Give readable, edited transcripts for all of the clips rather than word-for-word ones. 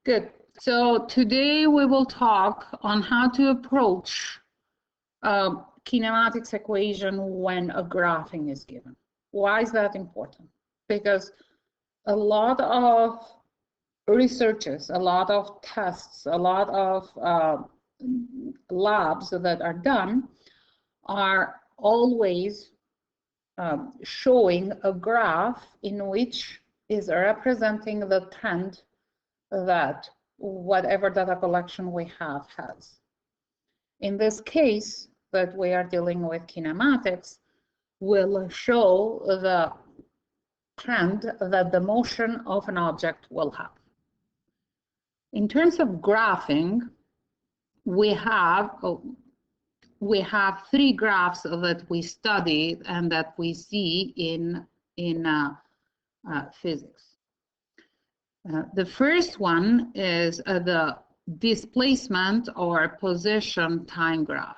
Good. So today we will talk on how to approach a kinematics equation when a graphing is given. Why is that important? Because a lot of researches, a lot of tests, a lot of labs that are done are always showing a graph in which is representing the trend that whatever data collection we have has. In this case that we are dealing with kinematics, will show the trend that the motion of an object will have. In terms of graphing, we have three graphs that we studied and that we see in physics. The first one is the displacement or position time graph.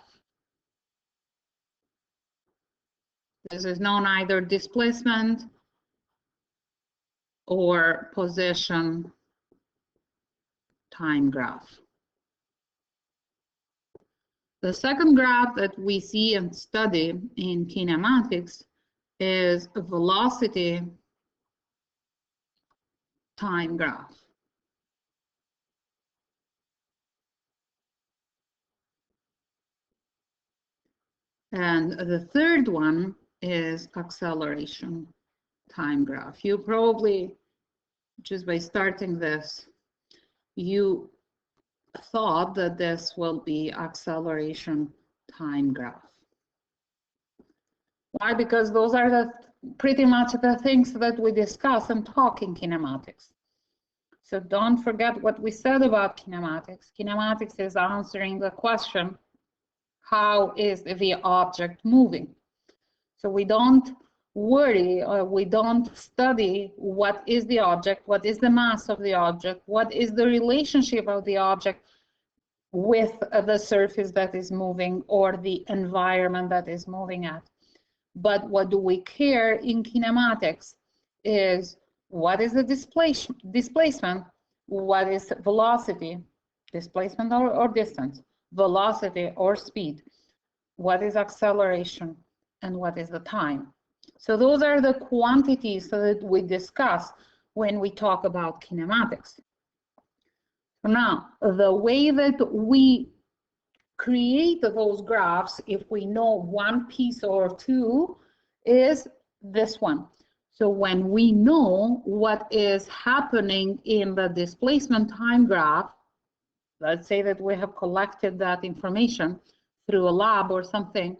This is known either displacement or position time graph. The second graph that we see and study in kinematics is a velocity time graph. And the third one is acceleration time graph. You probably, just by starting this, you thought that this will be acceleration time graph. Why? Because those are pretty much the things that we discuss and talk in kinematics. So don't forget what we said about kinematics. Kinematics is answering the question, how is the object moving? So we don't worry or we don't study what is the object, what is the mass of the object, what is the relationship of the object with the surface that is moving or the environment that is moving at. But what do we care in kinematics is what is the displacement, what is velocity, displacement or distance, velocity or speed, what is acceleration, and what is the time. So those are the quantities that we discuss when we talk about kinematics. Now, the way that we create those graphs, if we know one piece or two, is this one. So when we know what is happening in the displacement time graph, let's say that we have collected that information through a lab or something,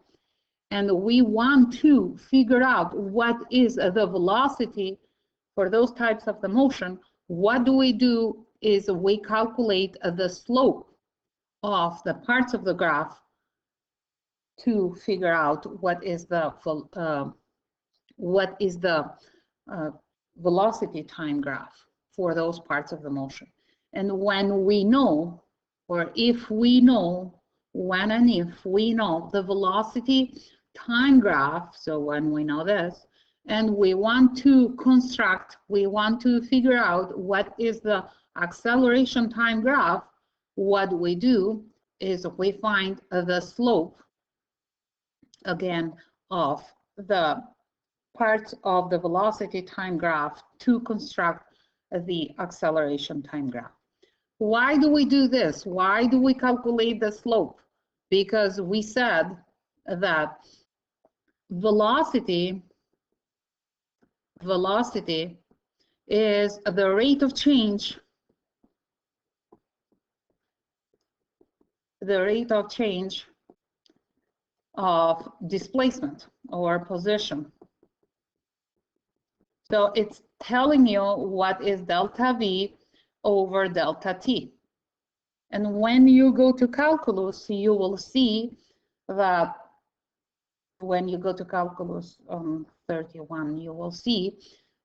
and we want to figure out what is the velocity for those types of the motion, what do is we calculate the slope of the parts of the graph to figure out what is the velocity time graph for those parts of the motion. And when we know, or if we know, when and if we know the velocity time graph, so when we know this, and we want to figure out what is the acceleration time graph, what we do is we find the slope, again, of the parts of the velocity time graph to construct the acceleration time graph. Why do we do this? Why do we calculate the slope? Because we said that velocity is the rate of change of displacement or position. So it's telling you what is delta V over delta T. And when you go to calculus, you will see that when you go to calculus 31, you will see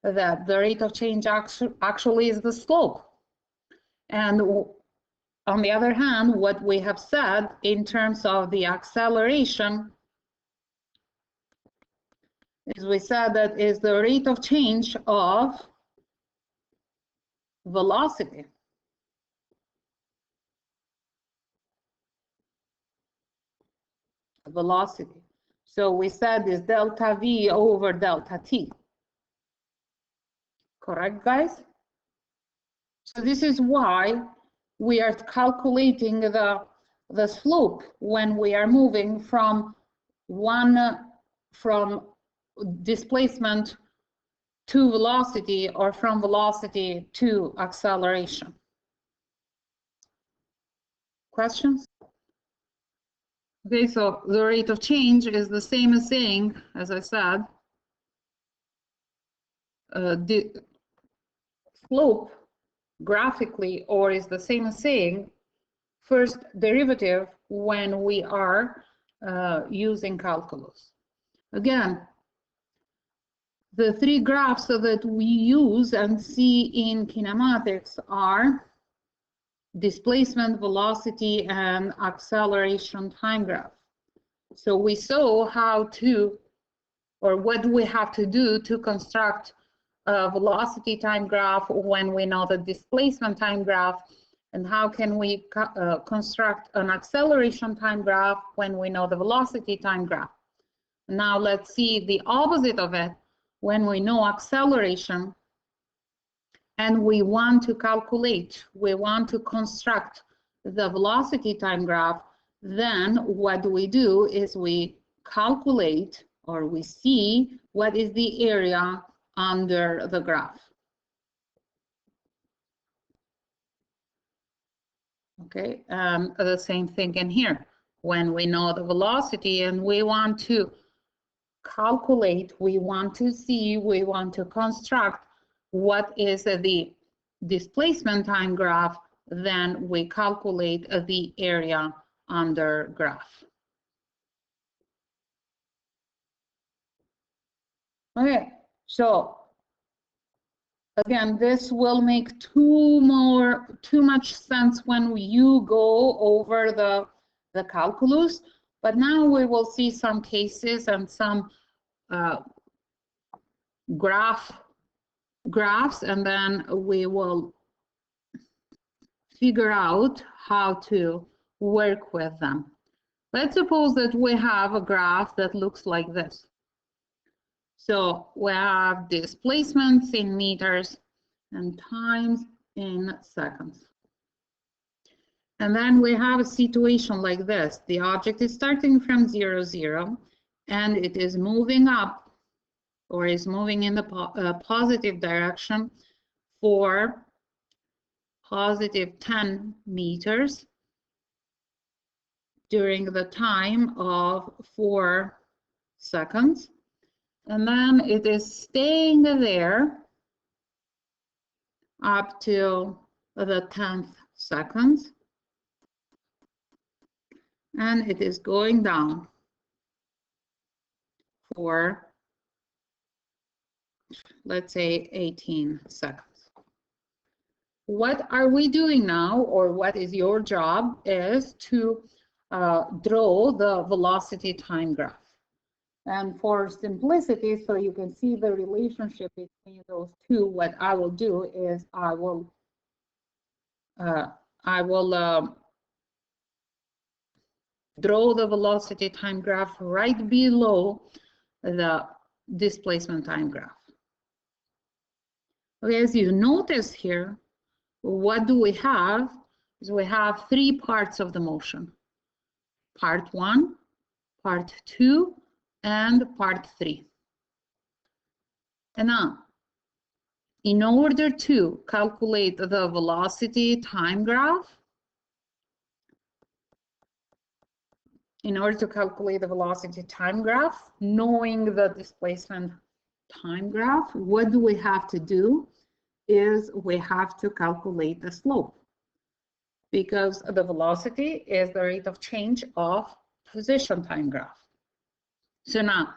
that the rate of change actually is the slope. And on the other hand, what we have said in terms of the acceleration is we said that is the rate of change of velocity. velocity. So we said is delta V over delta T. Correct, guys? So this is why we are calculating the slope when we are moving from displacement to velocity or from velocity to acceleration. Questions? Okay, so the rate of change is the same as saying, as I said, the slope graphically, or is the same as saying first derivative when we are using calculus. Again, the three graphs that we use and see in kinematics are displacement, velocity, and acceleration time graph. So we saw how to, or what we have to do to construct a velocity time graph when we know the displacement time graph, and how can we construct an acceleration time graph when we know the velocity time graph. Now let's see the opposite of it. When we know acceleration and we want to calculate, we want to construct the velocity time graph, then what we do is we calculate, or we see what is the area under the graph. Okay, the same thing in here. When we know the velocity and we want to calculate, we want to see, we want to construct what is the displacement time graph, then we calculate the area under graph. Okay, so again, this will make too much sense when you go over the calculus, but now we will see some cases and some graphs, and then we will figure out how to work with them. Let's suppose that we have a graph that looks like this. So we have displacements in meters and times in seconds. And then we have a situation like this. The object is starting from 0, 0, and it is moving up, or is moving in the positive direction for positive 10 meters during the time of 4 seconds. And then it is staying there up to the 10th seconds. And it is going down for, let's say, 18 seconds. What are we doing now, or what is your job, is to draw the velocity time graph. And for simplicity, so you can see the relationship between those two, what I will do is I will draw the velocity time graph right below the displacement time graph. Okay, as you notice here, what do we have? Is we have 3 parts of the motion. Part 1, part 2, and part 3. And now, in order to calculate the velocity time graph, knowing the displacement time graph, what do we have to do? Is we have to calculate the slope, because the velocity is the rate of change of position time graph. So now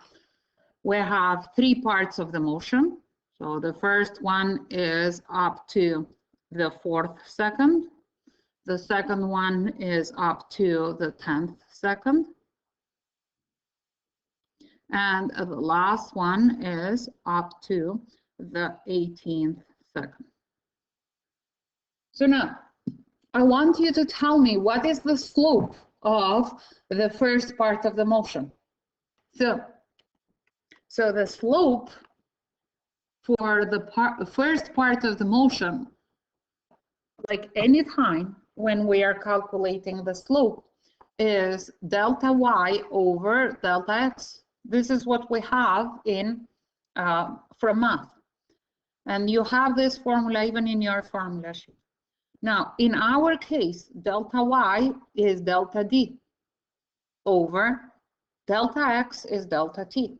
we have 3 parts of the motion. So the first one is up to the 4th second. The second one is up to the 10th second. And the last one is up to the 18th second. So now, I want you to tell me, what is the slope of the first part of the motion. So the slope for the first part of the motion, like any time when we are calculating the slope, is delta y over delta x. This is what we have in from math. And you have this formula even in your formula sheet. Now, in our case, delta y is delta d over delta x is delta t.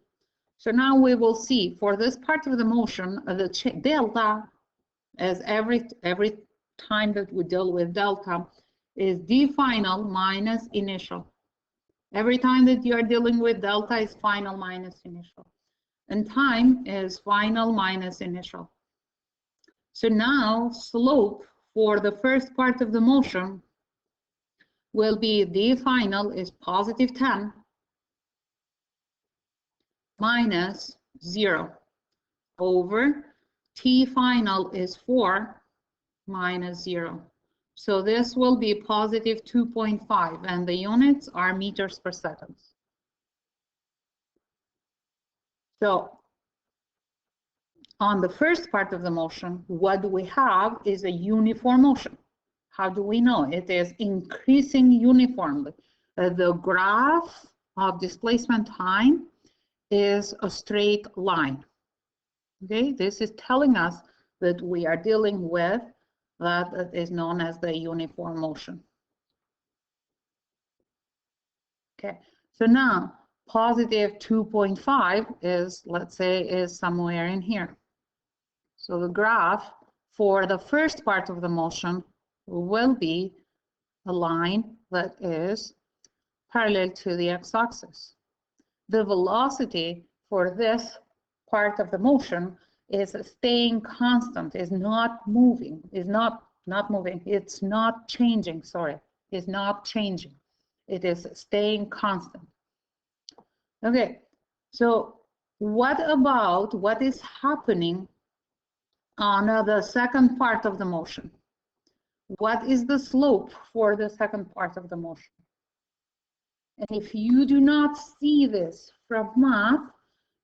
So now we will see for this part of the motion, the delta, as every time that we deal with delta, is d final minus initial. Every time that you are dealing with delta is final minus initial. And time is final minus initial. So now slope for the first part of the motion will be d final is positive 10 minus 0 over t final is 4 minus 0. So this will be positive 2.5 and the units are meters per second. So on the first part of the motion, what we have is a uniform motion. How do we know? It is increasing uniformly. The graph of displacement time is a straight line. Okay, this is telling us that we are dealing with that is known as the uniform motion. Okay, so now positive 2.5 is, let's say, is somewhere in here. So the graph for the first part of the motion will be a line that is parallel to the x-axis. The velocity for this part of the motion is staying constant, is not moving, is not moving, it's not changing, sorry, is not changing. It is staying constant. Okay, so what about what is happening on the second part of the motion? What is the slope for the second part of the motion? And if you do not see this from math,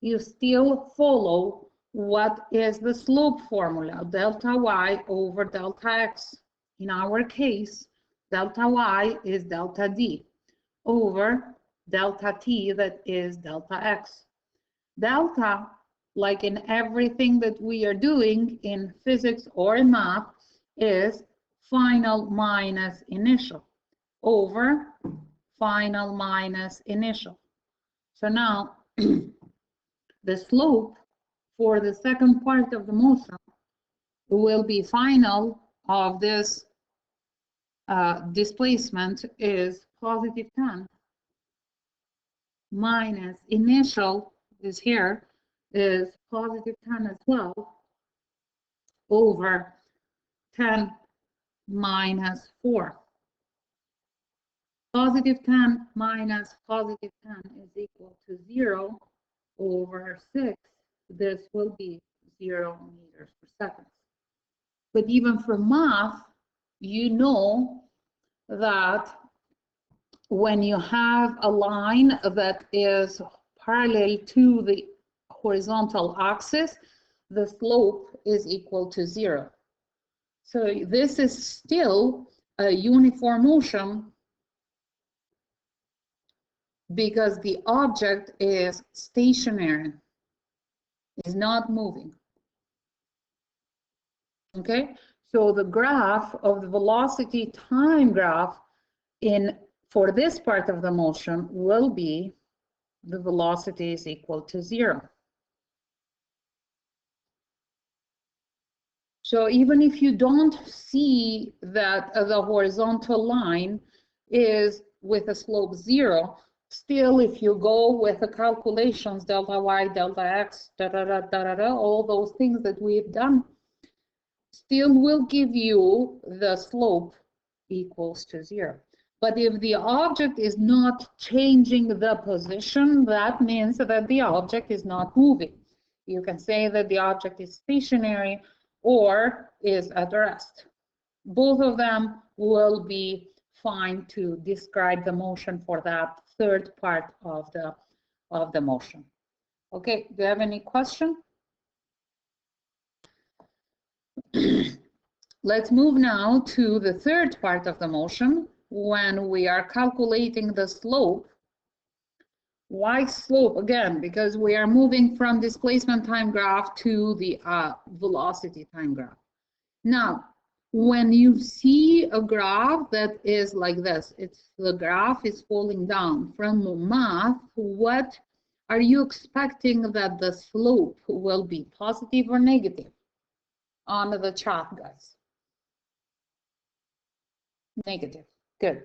you still follow what is the slope formula, delta y over delta x. In our case, delta y is delta d over delta t, that is delta x. Delta, like in everything that we are doing in physics or in math, is final minus initial over final minus initial. So now the slope for the second part of the motion will be final of this displacement is positive 10 minus initial is here is positive 10 as well over 10 minus 4. Positive 10 minus positive 10 is equal to 0 over 6. This will be 0 meters per second. But even for math, you know that when you have a line that is parallel to the horizontal axis, the slope is equal to 0. So this is still a uniform motion because the object is stationary, is not moving. Okay, so the graph of the velocity time graph for this part of the motion will be the velocity is equal to 0. So even if you don't see that the horizontal line is with a slope 0, still if you go with the calculations, delta y, delta x, all those things that we've done, still will give you the slope equals to 0. But if the object is not changing the position, that means that the object is not moving. You can say that the object is stationary or is at rest. Both of them will be fine to describe the motion for that third part of the motion. Okay, do you have any question? Let's move now to the third part of the motion when we are calculating the slope. Why slope? Again, because we are moving from displacement time graph to the velocity time graph. Now, when you see a graph that is like this, the graph is falling down. From math, what are you expecting that the slope will be, positive or negative? On the chart, guys. Negative. Good.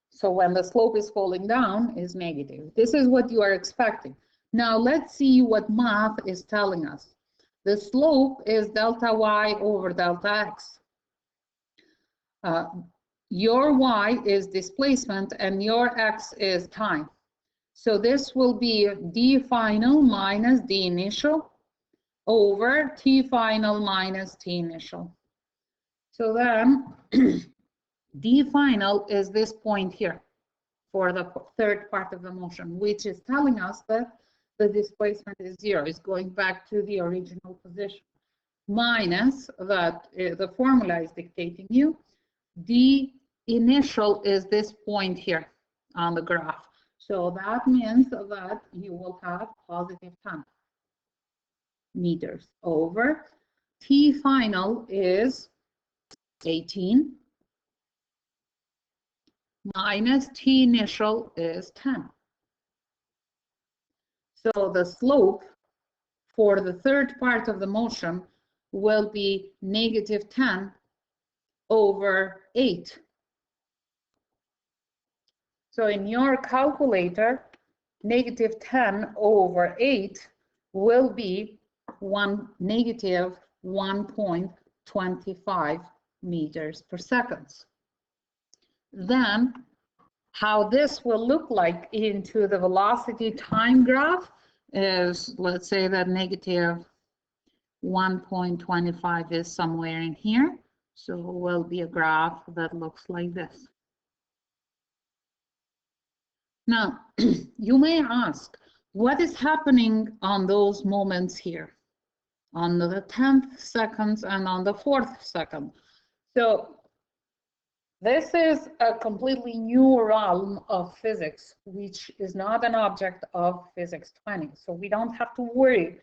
So when the slope is falling down, is negative. This is what you are expecting. Now let's see what math is telling us. The slope is delta y over delta x. Your y is displacement and your x is time. So this will be d final minus d initial over t final minus t initial. So then d final is this point here for the third part of the motion, which is telling us that the displacement is 0, is going back to the original position, minus that the formula is dictating you. D initial is this point here on the graph. So that means that you will have positive 10 meters over. T final is 18 minus T initial is 10. So the slope for the third part of the motion will be negative 10 over 8. So in your calculator, negative 10 over 8 will be negative 1.25 meters per second. Then how this will look like into the velocity time graph is, let's say that negative 1.25 is somewhere in here. So it will be a graph that looks like this. Now, you may ask, what is happening on those moments here, on the 10th seconds and on the 4th second? So this is a completely new realm of physics, which is not an object of physics 20. So we don't have to worry,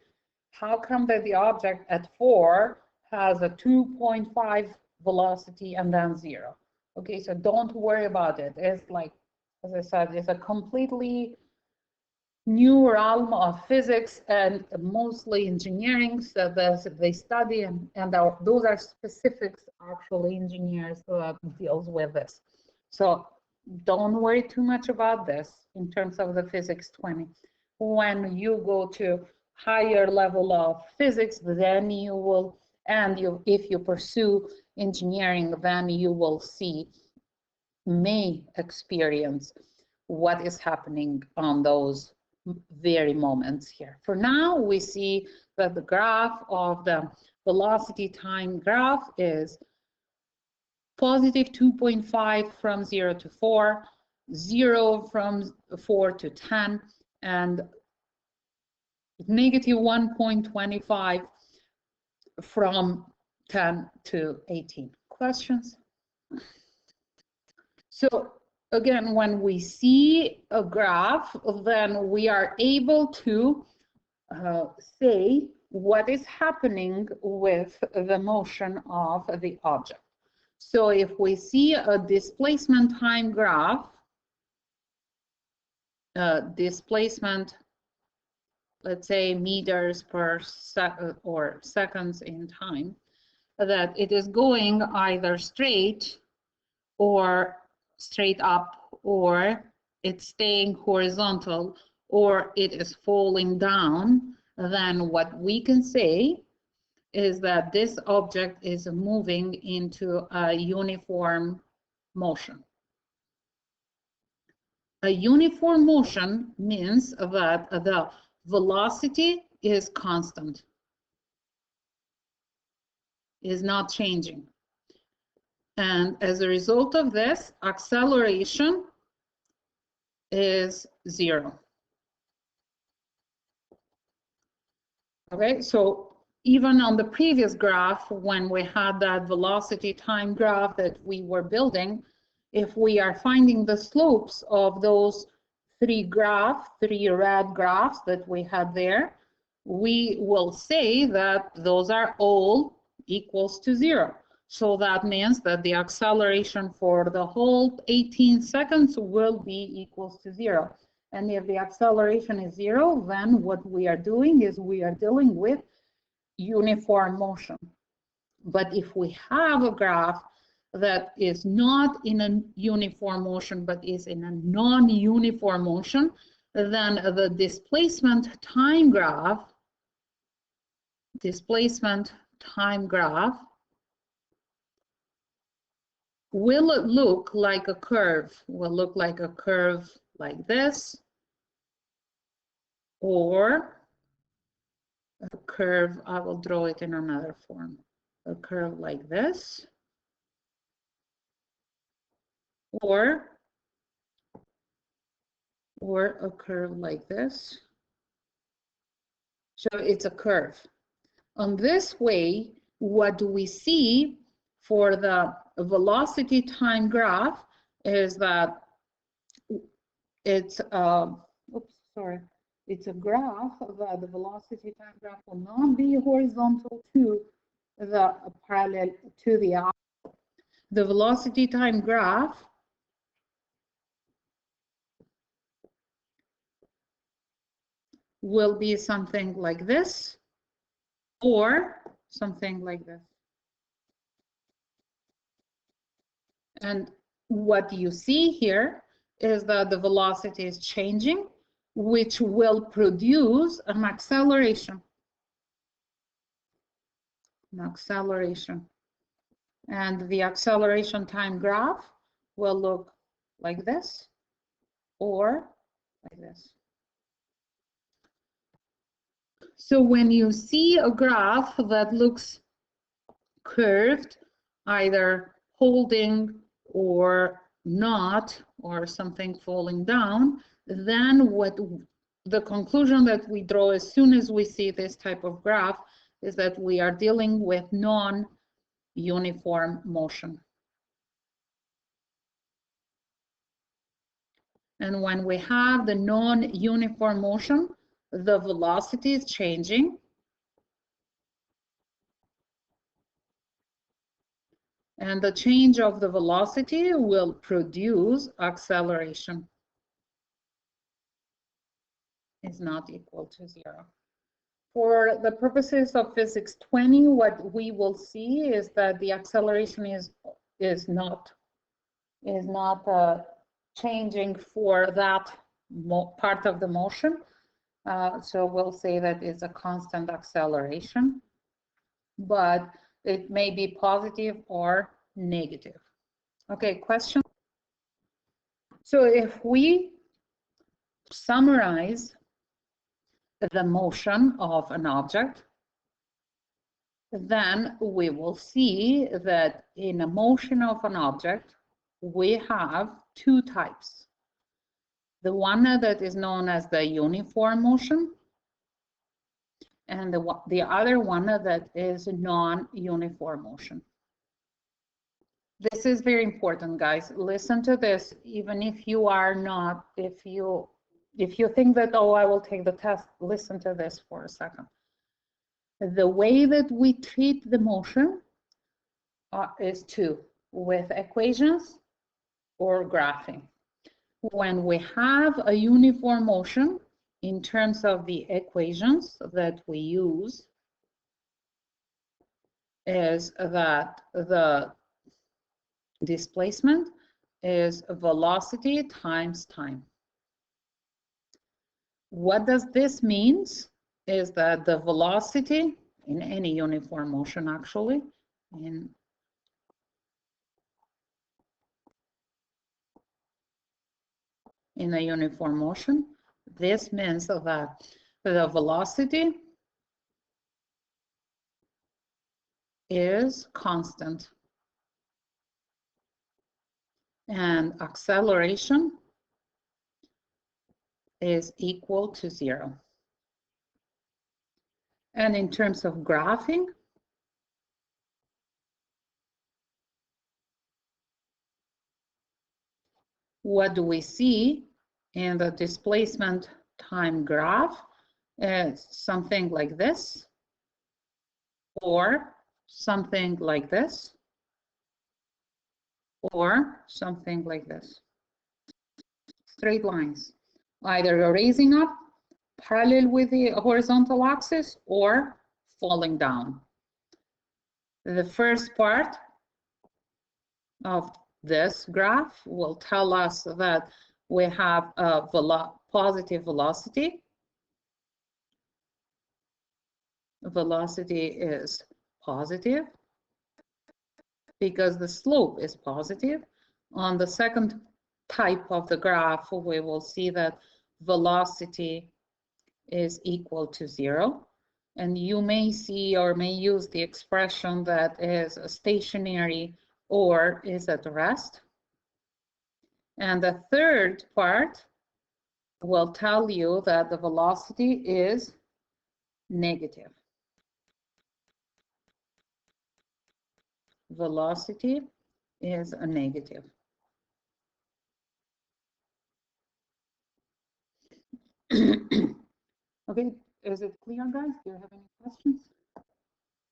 how come that the object at 4 has a 2.5 velocity and then 0? Okay, so don't worry about it. It's like, as I said, it's a completely new realm of physics and mostly engineering. So they study and those are specifics, actually, engineers that deals with this. So don't worry too much about this in terms of the physics 20. When you go to higher level of physics, then you will, if you pursue engineering, then you will may experience what is happening on those very moments here. For now, we see that the graph of the velocity time graph is positive 2.5 from 0 to 4, 0 from 4 to 10, and negative 1.25 from 10 to 18. Questions? So again, when we see a graph, then we are able to say what is happening with the motion of the object. So if we see a displacement time graph, displacement, let's say meters per second or seconds in time, that it is going either straight or straight up, or it's staying horizontal, or it is falling down, then what we can say is that this object is moving into a uniform motion. A uniform motion means that the velocity is constant, is not changing. And as a result of this, acceleration is 0. Okay, so even on the previous graph, when we had that velocity time graph that we were building, if we are finding the slopes of those three red graphs that we had there, we will say that those are all equals to 0. So that means that the acceleration for the whole 18 seconds will be equals to 0. And if the acceleration is 0, then what we are doing is we are dealing with uniform motion. But if we have a graph that is not in a uniform motion, but is in a non-uniform motion, then the displacement time graph will look like a curve, like this, or a curve, I will draw it in another form, a curve like this, or a curve like this. So it's a curve. On this way, what do we see for the velocity time graph is that it's it's a graph that the velocity time graph will not be horizontal to the parallel to the axis. The velocity time graph will be something like this or something like this. And what you see here is that the velocity is changing, which will produce an acceleration. And the acceleration time graph will look like this or like this. So when you see a graph that looks curved, either holding or not, or something falling down, then what the conclusion that we draw as soon as we see this type of graph is that we are dealing with non-uniform motion. And when we have the non-uniform motion, the velocity is changing. And the change of the velocity will produce acceleration. Is not equal to 0. For the purposes of physics 20, what we will see is that the acceleration is not changing for that part of the motion. So we'll say that it's a constant acceleration, but it may be positive or negative. Okay, question. So if we summarize the motion of an object, then we will see that in a motion of an object, we have two types. The one that is known as the uniform motion, and the other one that is non-uniform motion. This is very important, guys. Listen to this, even if you are not, if you think that, oh, I will take the test, listen to this for a second. The way that we treat the motion is two, with equations or graphing. When we have a uniform motion, in terms of the equations that we use, is that the displacement is velocity times time. What does this mean? Is that the velocity in any uniform motion, actually, in a uniform motion, this means that the velocity is constant. and acceleration is equal to 0. And in terms of graphing, what do we see in the displacement time graph? Is something like this, or something like this, or something like this. Straight lines, either raising up parallel with the horizontal axis or falling down. The first part of this graph will tell us that we have a positive velocity. Velocity is positive because the slope is positive. On the second type of the graph, we will see that velocity is equal to 0. And you may see or may use the expression that is stationary or is at rest. And the third part will tell you that the velocity is negative. Velocity is a negative. Okay, is it clear, guys? Do you have any questions?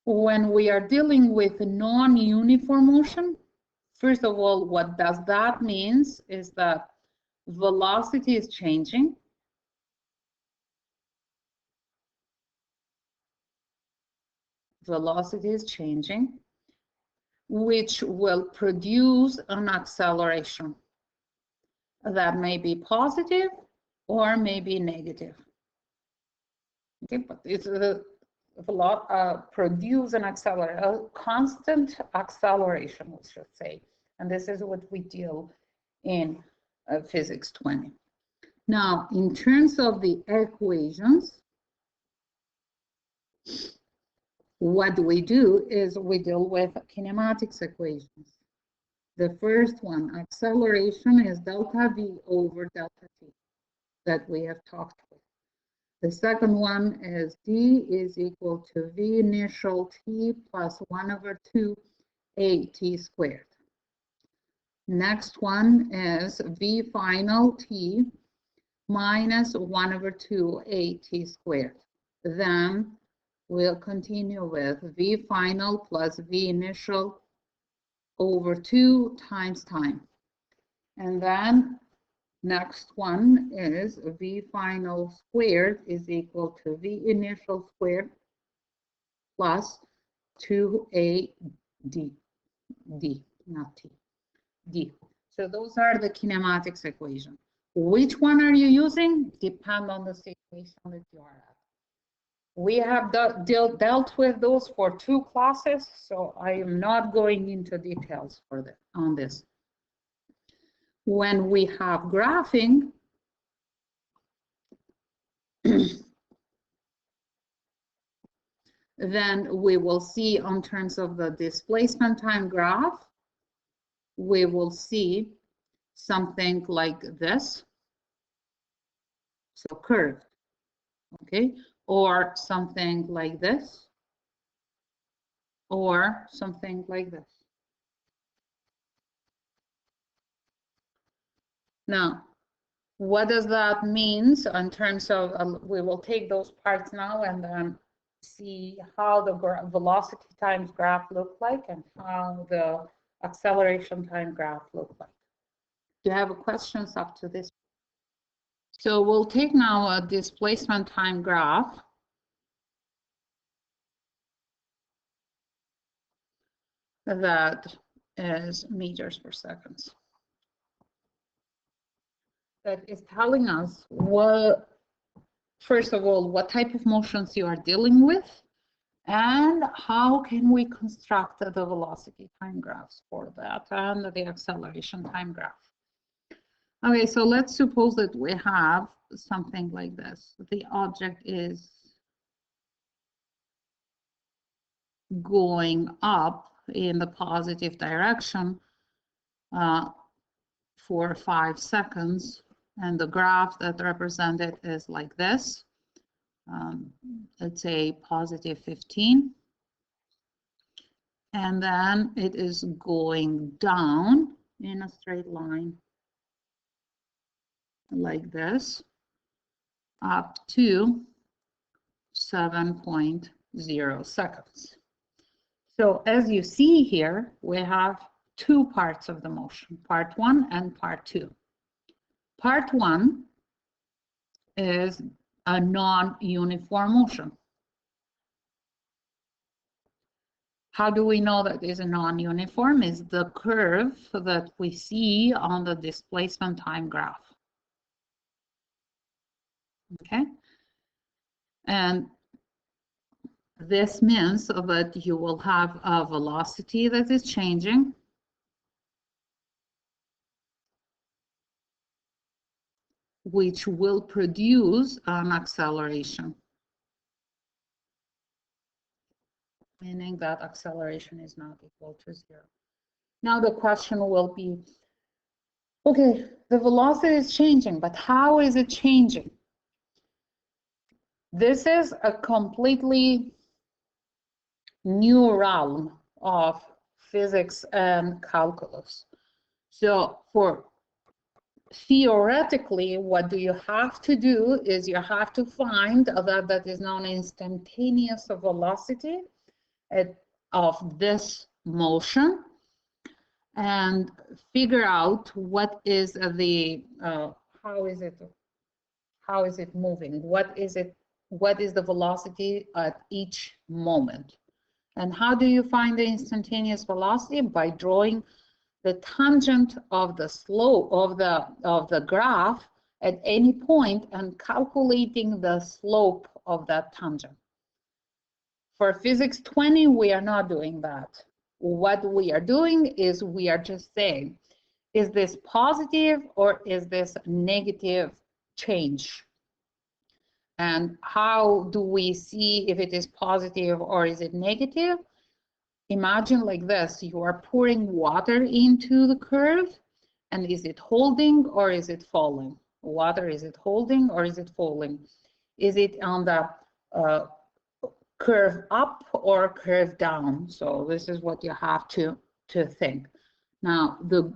When we are dealing with non-uniform motion, first of all, what does that mean is that velocity is changing. Velocity is changing, which will produce an acceleration that may be positive or may be negative. Okay, but it's produce an acceleration, a constant acceleration, we should say. And this is what we deal in Physics 20. Now, in terms of the equations, what we do is we deal with kinematics equations. The first one, acceleration, is delta V over delta T that we have talked about. The second one is D is equal to V initial T plus 1 over 2 AT squared. Next one is V final T minus 1 over 2 AT squared. Then we'll continue with V final plus V initial over 2 times time. And then next one is V final squared is equal to V initial squared plus 2AD, D, not T, D. So those are the kinematics equation. Which one are you using? Depend on the situation that you are at. We have dealt with those for 2 classes, so I am not going into details on this. When we have graphing, then we will see in terms of the displacement time graph, we will see something like this. So curved, okay? Or something like this, or something like this. Now, what does that mean in terms of, we will take those parts now and then see how the velocity times graph look like and how the acceleration time graph look like. Do you have questions up to this? So we'll take now a displacement time graph. That is meters per second. That is telling us what, first of all, what type of motions you are dealing with and how can we construct the velocity time graphs for that and the acceleration time graph. Okay, so let's suppose that we have something like this. The object is going up in the positive direction. for 5 seconds, and the graph that represented is like this. Let's say positive 15. And then it is going down in a straight line like this up to 7.0 seconds. So as you see here, we have 2 parts of the motion, part 1 and part 2. Part 1 is a non-uniform motion. How do we know that is a non-uniform? Is the curve that we see on the displacement time graph. Okay, and this means that you will have a velocity that is changing, which will produce an acceleration, meaning that acceleration is not equal to 0. Now the question will be, okay, the velocity is changing, but how is it changing? This is a completely new realm of physics and calculus. So for theoretically, what do you have to do is you have to find that is known instantaneous velocity of this motion and figure out what is the how is it moving, what is the velocity at each moment. And how do you find the instantaneous velocity? By drawing the tangent of the slope of the graph at any point and calculating the slope of that tangent. For physics 20, we are not doing that. What we are doing is we are just saying, is this positive or is this negative change? And how do we see if it is positive or is it negative? Imagine like this, you are pouring water into the curve, and is it holding or is it falling? Water, is it holding or is it falling? Is it on the curve up or curve down? So this is what you have to think. Now, the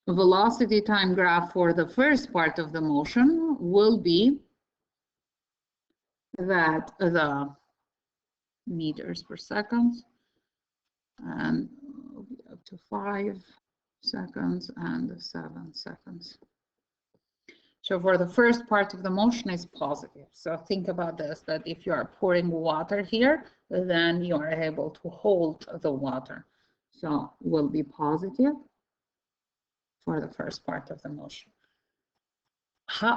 velocity time graph for the first part of the motion will be that the meters per second, and up to 5 seconds and 7 seconds. So for the first part of the motion is positive. So think about this, that if you are pouring water here, then you are able to hold the water. So will be positive for the first part of the motion.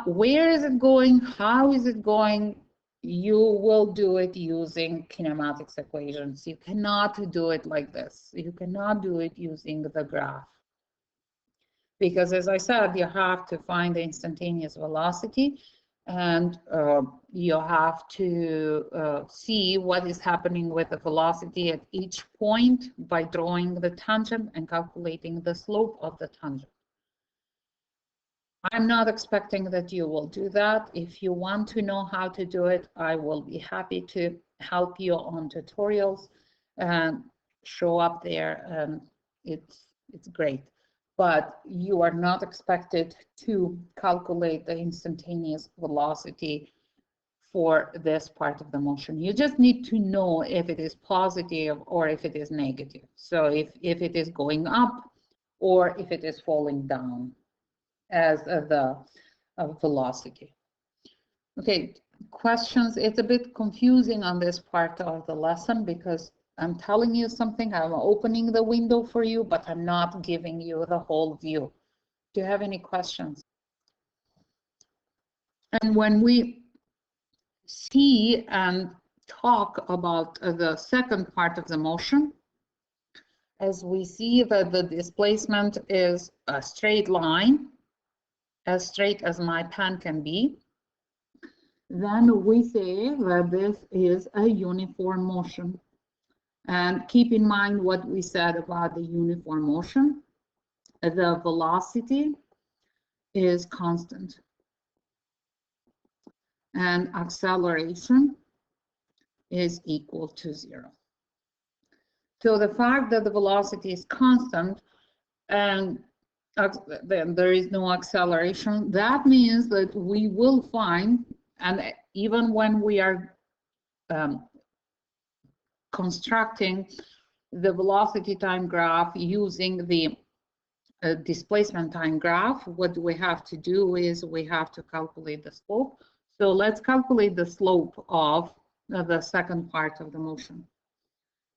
Where is it going? How is it going? You will do it using kinematics equations. You cannot do it like this. You cannot do it using the graph. Because as I said, you have to find the instantaneous velocity, and you have to see what is happening with the velocity at each point by drawing the tangent and calculating the slope of the tangent. I'm not expecting that you will do that. If you want to know how to do it, I will be happy to help you on tutorials and show up there, and it's great. But you are not expected to calculate the instantaneous velocity for this part of the motion. You just need to know if it is positive or if it is negative. So if it is going up or if it is falling down as the velocity. Okay, questions? It's a bit confusing on this part of the lesson because I'm telling you something, I'm opening the window for you, but I'm not giving you the whole view. Do you have any questions? And when we see and talk about the second part of the motion, as we see that the displacement is a straight line, as straight as my pen can be, then we say that this is a uniform motion. And keep in mind what we said about the uniform motion. the velocity is constant and acceleration is equal to 0. So the fact that the velocity is constant and then there is no acceleration, that means that we will find, and even when we are constructing the velocity time graph using the displacement time graph, what we have to do is we have to calculate the slope. So let's calculate the slope of the second part of the motion.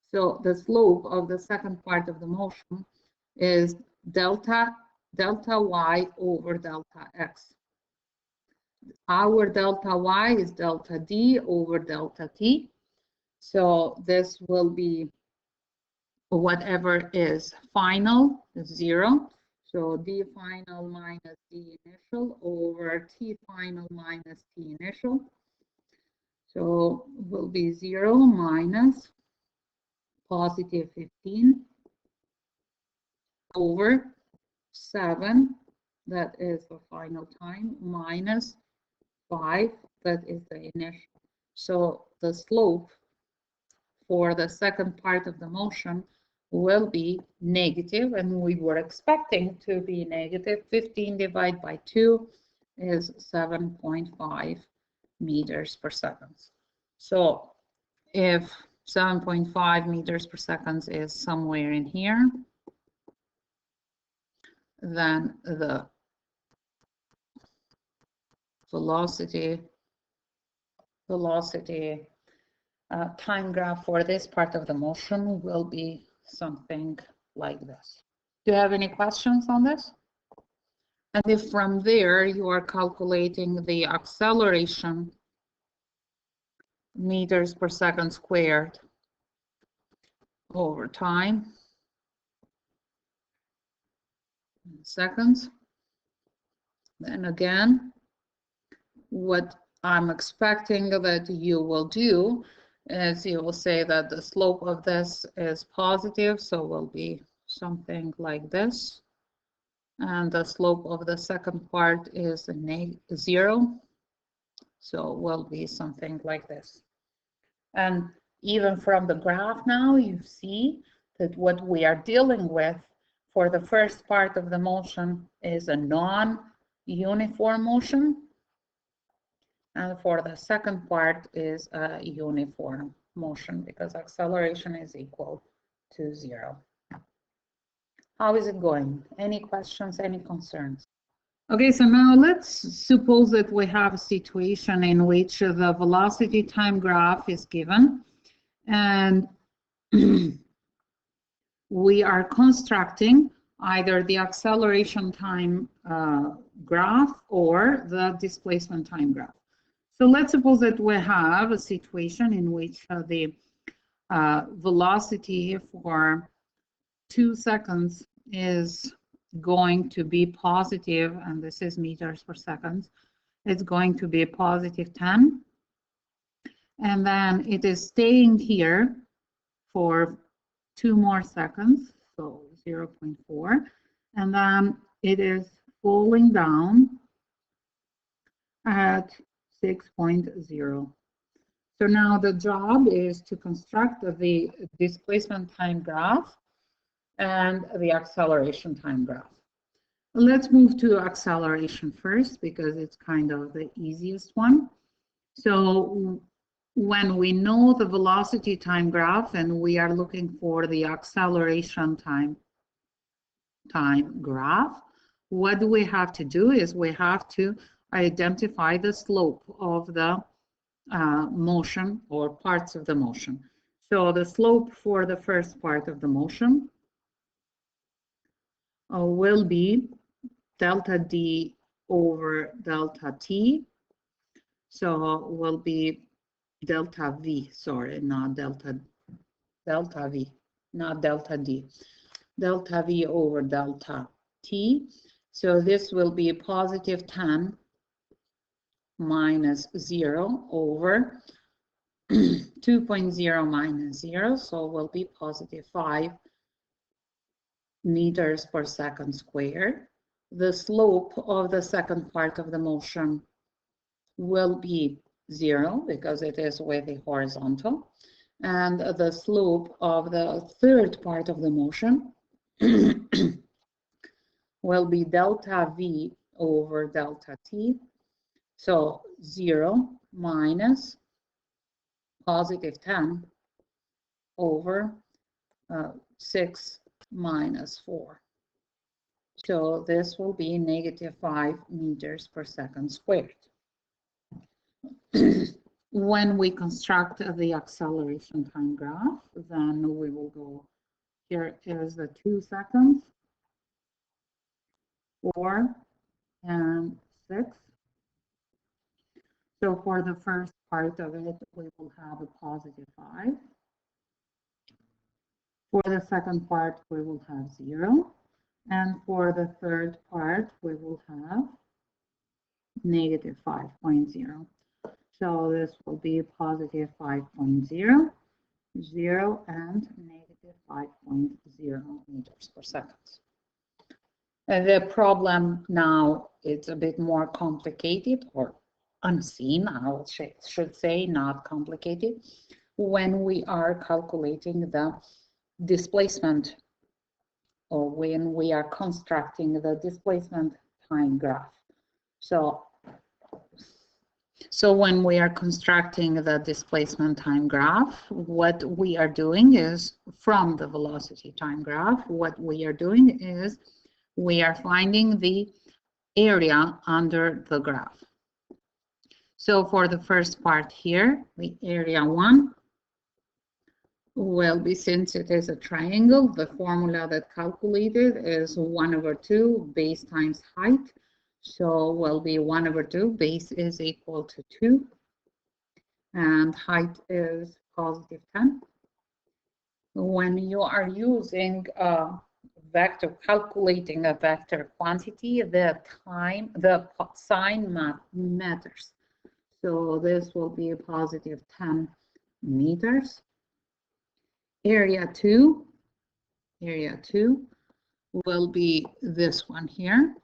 So the slope of the second part of the motion is delta y over delta x. Our delta y is delta d over delta t. So this will be whatever is final, 0. So d final minus d initial over t final minus t initial. So will be 0 minus positive 15 over 7, that is the final time, minus 5, that is the initial. So the slope for the second part of the motion will be negative, and we were expecting to be negative. 15 divided by 2 is 7.5 meters per second. So if 7.5 meters per second is somewhere in here, then the velocity time graph for this part of the motion will be something like this. Do you have any questions on this? And if from there you are calculating the acceleration meters per second squared over time, seconds, then again, what I'm expecting that you will do is you will say that the slope of this is positive, so will be something like this. And the slope of the second part is 0, so will be something like this. And even from the graph now, you see that what we are dealing with for the first part of the motion is a non-uniform motion. And for the second part is a uniform motion because acceleration is equal to 0. How is it going? Any questions, any concerns? Okay, so now let's suppose that we have a situation in which the velocity time graph is given and we are constructing either the acceleration time graph or the displacement time graph. So let's suppose that we have a situation in which the velocity for 2 seconds is going to be positive, and this is meters per second. It's going to be positive 10. And then it is staying here for 2 more seconds, so 0.4. And then it is falling down at 6.0. So now the job is to construct the displacement time graph and the acceleration time graph. Let's move to acceleration first because it's kind of the easiest one. So when we know the velocity time graph and we are looking for the acceleration time graph, what we have to do is we have to identify the slope of the motion or parts of the motion. So the slope for the first part of the motion will be delta d over delta t. So will be delta v, sorry, not delta v, not delta d. Delta v over delta t. So this will be positive 10 minus 0 over 2.0 minus 0, so will be positive 5 meters per second squared. The slope of the second part of the motion will be 0 because it is with the horizontal. And the slope of the third part of the motion will be delta V over delta T. So 0 minus positive 10 over 6 minus 4. So this will be -5 meters per second squared. When we construct the acceleration time graph, then we will go, here is the 2 seconds, 4 and 6. So for the first part of it, we will have a +5. For the second part, we will have 0. And for the third part, we will have -5.0. So this will be +5.0, 0, and -5.0 meters per second. And the problem now, it's a bit more complicated, or unseen, I should say, not complicated, when we are calculating the displacement, or when we are constructing the displacement time graph. So when we are constructing the displacement time graph, what we are doing is, from the velocity time graph, what we are doing is we are finding the area under the graph. So for the first part here, the area 1 will be, since it is a triangle, the formula that calculated is 1/2 base times height. So will be 1/2, base is equal to 2, and height is +10. When you are using a vector, calculating a vector quantity, the sign matters. So this will be a +10 meters. Area 2 will be this one here.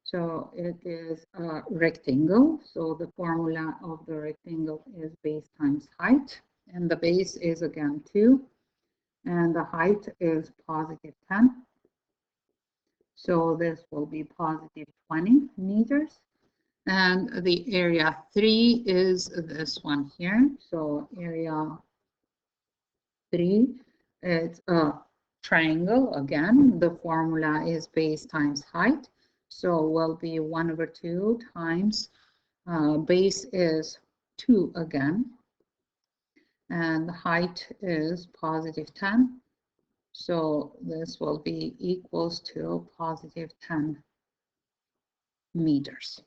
So it is a rectangle. So the formula of the rectangle is base times height. And the base is again 2. And the height is +10. So this will be +20 meters. And the area 3 is this one here. So area 3, it's a triangle again. The formula is base times height. So will be 1/2 times base is 2 again. And the height is +10. So this will be equals to +10 meters.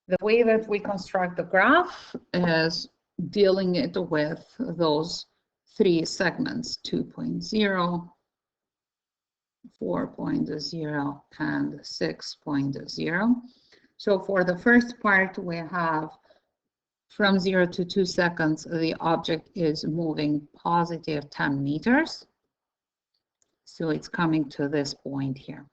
The way that we construct the graph is dealing it with those 3 segments, 2.0, 4.0, and 6.0. So for the first part, we have from 0 to 2 seconds, the object is moving +10 meters. So it's coming to this point here.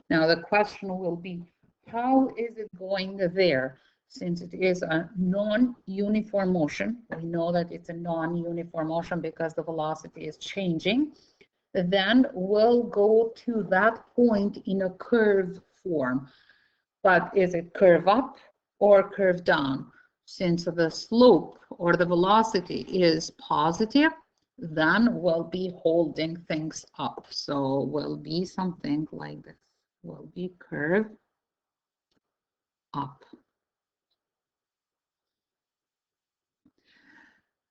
Now the question will be, how is it going there? Since it is a non-uniform motion, we know that it's a non-uniform motion because the velocity is changing, then we'll go to that point in a curved form. But is it curve up or curve down? Since the slope or the velocity is positive, then we'll be holding things up. So will be something like this, will be curve up.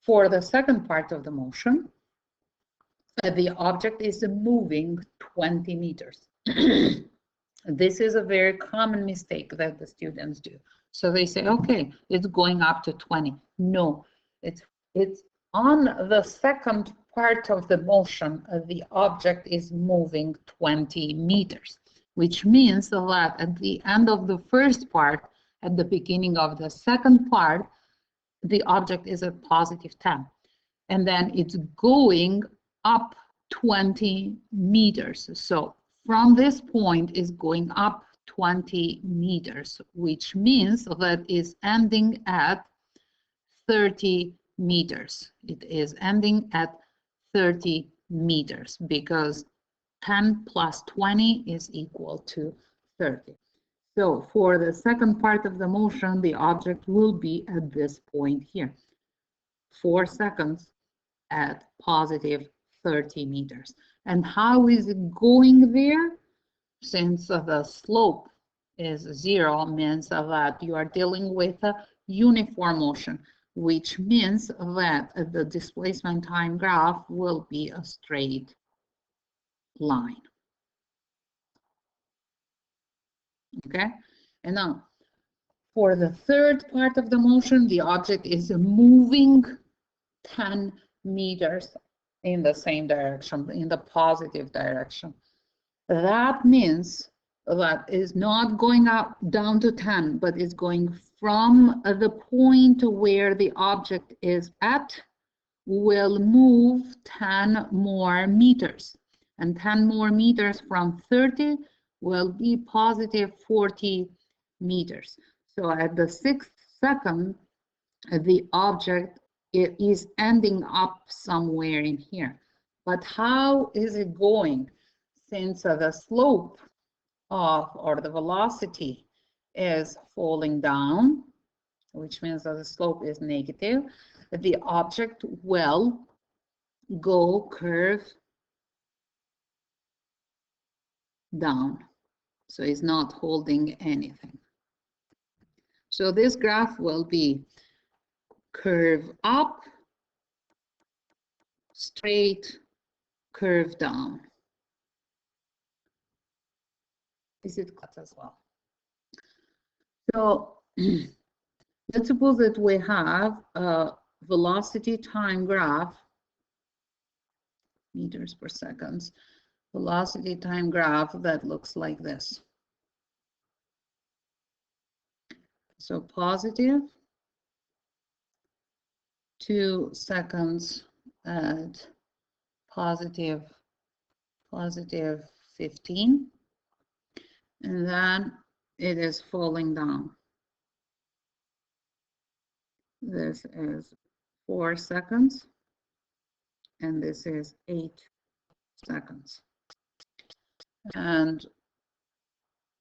For the second part of the motion, the object is moving 20 meters. This is a very common mistake that the students do. So they say, okay, it's going up to 20. No, it's on the second part of the motion, the object is moving 20 meters, which means that at the end of the first part, at the beginning of the second part, the object is at +10. And then it's going up 20 meters. So from this point is going up 20 meters, which means that is ending at 30 meters. It is ending at 30 meters because 10 plus 20 is equal to 30. So for the second part of the motion, the object will be at this point here, 4 seconds at positive 30 meters. And how is it going there? Since the slope is 0, means that you are dealing with a uniform motion, which means that the displacement time graph will be a straight line. Okay, and now for the third part of the motion, the object is moving 10 meters in the same direction, in the positive direction. That means that is not going up down to 10, but is going from the point where the object is at, will move 10 more meters. And 10 more meters from 30 will be positive 40 meters. So at the 6th second, the object is ending up somewhere in here. But how is it going? Since the slope of, or the velocity is falling down, which means that the slope is negative, the object will go curve down. So it's not holding anything. So this graph will be curve up, straight, curve down. Is it cut as well? So let's suppose that we have a velocity time graph, meters per seconds, velocity time graph that looks like this. So positive 2 seconds at positive 15, and then it is falling down. This is 4 seconds, and this is 8 seconds. And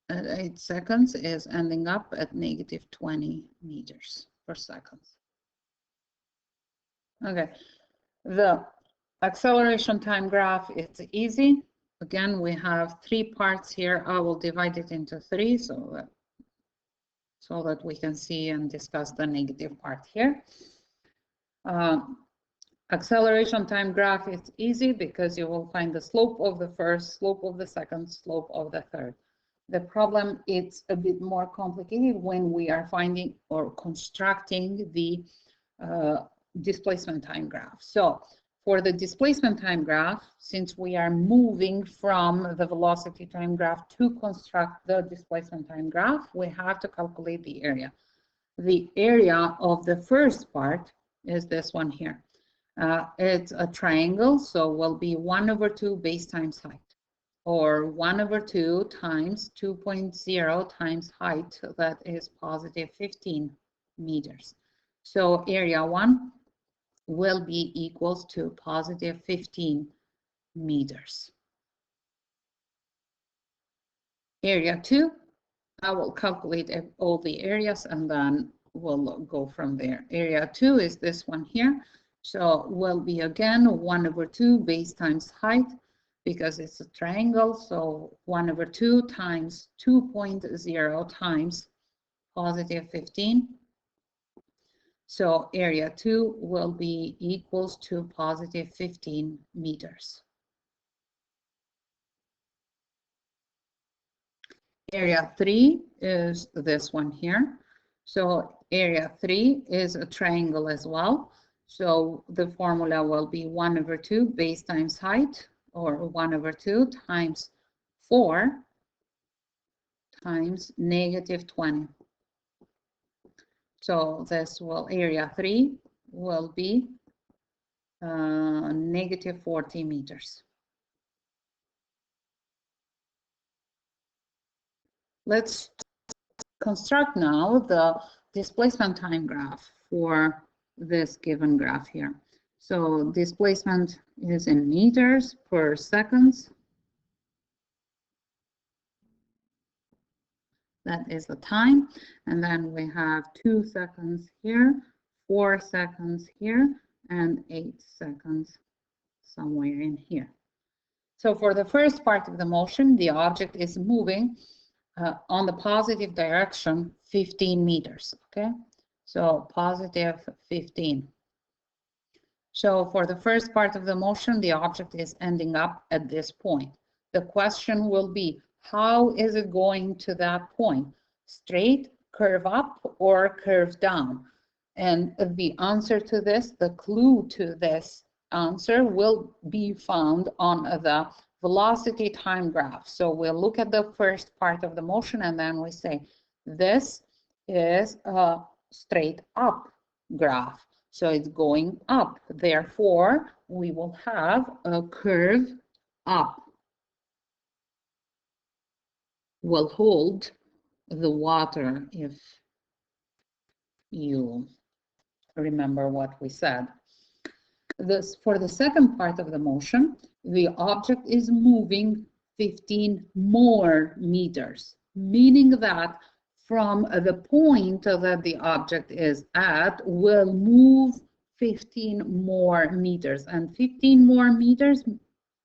at 8 seconds is ending up at negative 20 meters per second. Okay, the acceleration time graph is easy. Again, we have 3 parts here. I will divide it into 3 so that we can see and discuss the negative part here. Acceleration time graph is easy because you will find the slope of the first, slope of the second, slope of the third. The problem is a bit more complicated when we are finding or constructing the displacement time graph. So for the displacement time graph, since we are moving from the velocity time graph to construct the displacement time graph, we have to calculate the area. The area of the first part is this one here. It's a triangle, so will be 1/2 base times height, or 1/2 times 2.0 times height, that is positive 15 meters. So area 1 will be equals to positive 15 meters. Area 2, I will calculate all the areas and then we'll go from there. Area 2 is this one here. So will be again 1/2 base times height because it's a triangle. So 1/2 times 2.0 times positive 15. So area 2 will be equals to positive 15 meters. Area 3 is this one here. So area 3 is a triangle as well. So the formula will be 1/2 base times height, or 1/2 times 4 times negative 20. So this will, area 3 will be negative 40 meters. Let's construct now the displacement time graph for this given graph here. So displacement is in meters per seconds. That is the time. And then we have 2 seconds here, 4 seconds here, and 8 seconds somewhere in here. So for the first part of the motion, the object is moving on the positive direction 15 meters, okay? So positive 15. So for the first part of the motion, the object is ending up at this point. The question will be, how is it going to that point? Straight, curve up, or curve down? And the answer to this, the clue to this answer will be found on the velocity time graph. So we'll look at the first part of the motion and then we say, this is a straight up graph. So it's going up. Therefore, we will have a curve up. Will hold the water if you remember what we said. For the second part of the motion, the object is moving 15 more meters, meaning that from the point that the object is at will move 15 more meters. And 15 more meters,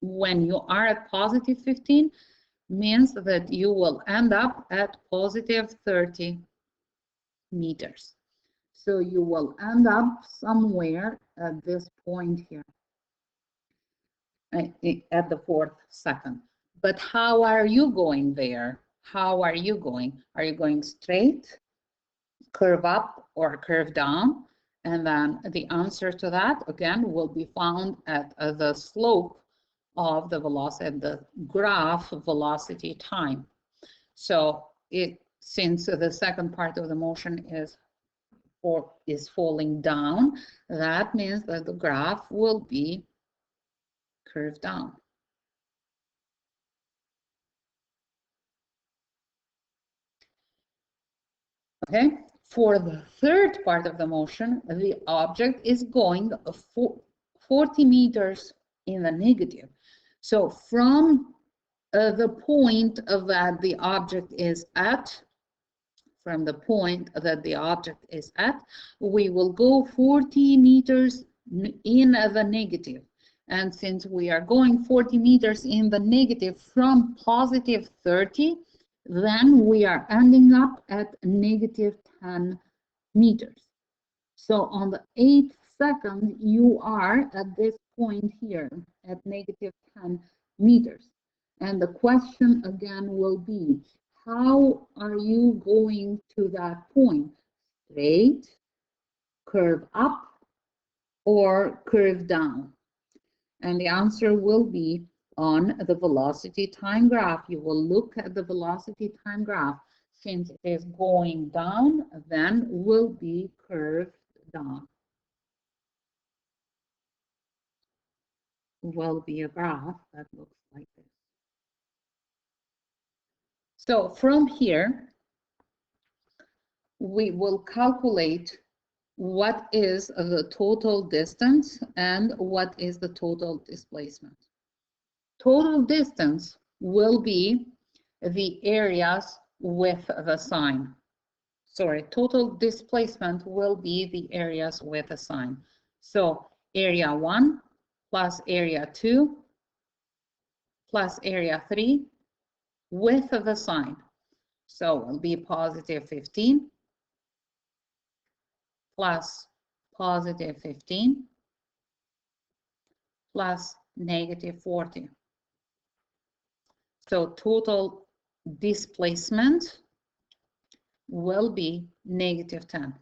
when you are at positive 15, means that you will end up at positive 30 meters. So you will end up somewhere at this point here, at the 4th second. But how are you going there? How are you going? Are you going straight, curve up, or curve down? And then the answer to that, again, will be found at the slope of the velocity, the graph velocity time. So since the second part of the motion is falling down, that means that the graph will be curved down. Okay, for the third part of the motion, the object is going 40 meters in the negative. So from the point that the object is at, we will go 40 meters in the negative. And since we are going 40 meters in the negative from positive 30, then we are ending up at negative 10 meters. So on the 8th second, you are at this point here at negative 10 meters. And the question again will be, how are you going to that point? Straight, curve up, or curve down? And the answer will be on the velocity time graph. You will look at the velocity time graph. Since it is going down, then will be curved down. Will be a graph that looks like this. So from here, we will calculate what is the total distance and what is the total displacement. Total distance will be the areas with the sign. Sorry, total displacement will be the areas with a sign. So area 1 plus area 2 plus area 3 with the sign. So it will be positive 15 plus positive 15 plus negative 40. So total displacement will be negative 10.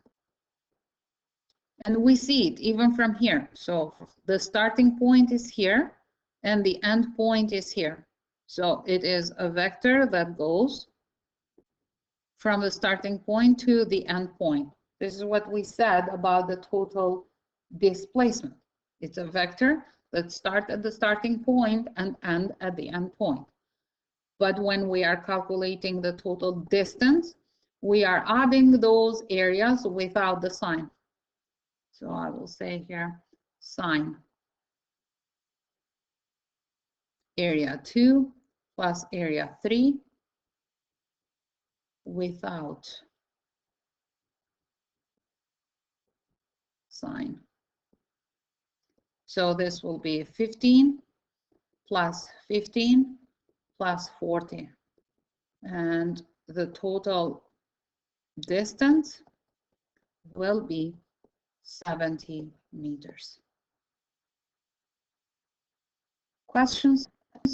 And we see it even from here. So the starting point is here and the end point is here. So it is a vector that goes from the starting point to the end point. This is what we said about the total displacement. It's a vector that starts at the starting point and end at the end point. But when we are calculating the total distance, we are adding those areas without the sign. So I will say here, sine area 2 plus area 3 without sign. So this will be 15 plus 15 plus 40. And the total distance will be 70 meters. Questions?